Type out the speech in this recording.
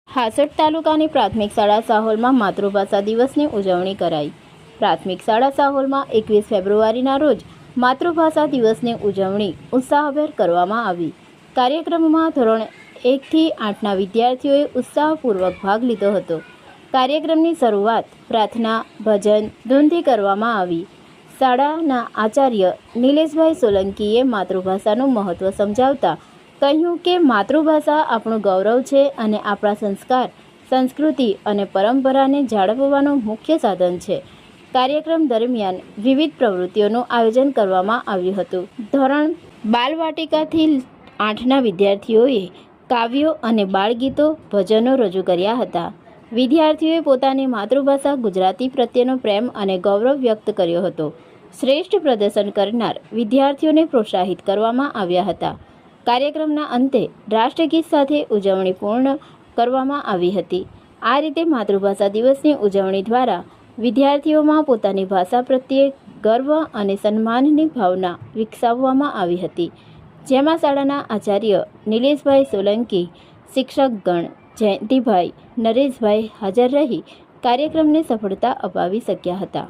હાસોટ તાલુકાની પ્રાથમિક શાળા સાહોલમાં માતૃભાષા દિવસની ઉજવણી કરાઈ। પ્રાથમિક શાળા સાહોલમાં 21 ફેબ્રુઆરીના રોજ માતૃભાષા દિવસની ઉજવણી ઉત્સાહભેર કરવામાં આવી। કાર્યક્રમમાં ધોરણ 1 થી 8ના વિદ્યાર્થીઓએ ઉત્સાહપૂર્વક ભાગ લીધો હતો। કાર્યક્રમની શરૂઆત પ્રાર્થના, ભજન, ધૂનથી કરવામાં આવી। શાળાના આચાર્ય નિલેશભાઈ સોલંકીએ માતૃભાષાનું મહત્ત્વ સમજાવતા કહ્યું કે માતૃભાષા આપણું ગૌરવ છે અને આપણા સંસ્કાર, સંસ્કૃતિ અને પરંપરાને જાળવવાનું મુખ્ય સાધન છે। કાર્યક્રમ દરમિયાન વિવિધ પ્રવૃત્તિઓનું આયોજન કરવામાં આવ્યું હતું। ધોરણ બાલવાટિકાથી 8ના વિદ્યાર્થીઓએ કાવ્યો અને બાળગીતો, ભજનો રજૂ કર્યા હતા। વિદ્યાર્થીઓએ પોતાની માતૃભાષા ગુજરાતી પ્રત્યેનો પ્રેમ અને ગૌરવ વ્યક્ત કર્યો હતો। શ્રેષ્ઠ પ્રદર્શન કરનાર વિદ્યાર્થીઓને પ્રોત્સાહિત કરવામાં આવ્યા હતા। કાર્યક્રમના અંતે રાષ્ટ્રગીત સાથે ઉજવણી પૂર્ણ કરવામાં આવી હતી। આ રીતે માતૃભાષા દિવસની ઉજવણી દ્વારા વિદ્યાર્થીઓમાં પોતાની ભાષા પ્રત્યે ગર્વ અને સન્માનની ભાવના વિકસાવવામાં આવી હતી, જેમાં શાળાના આચાર્ય નિલેશભાઈ સોલંકી, શિક્ષકગણ જયંતિભાઈ, નરેશભાઈ હાજર રહી કાર્યક્રમને સફળતા અપાવી શક્યા હતા।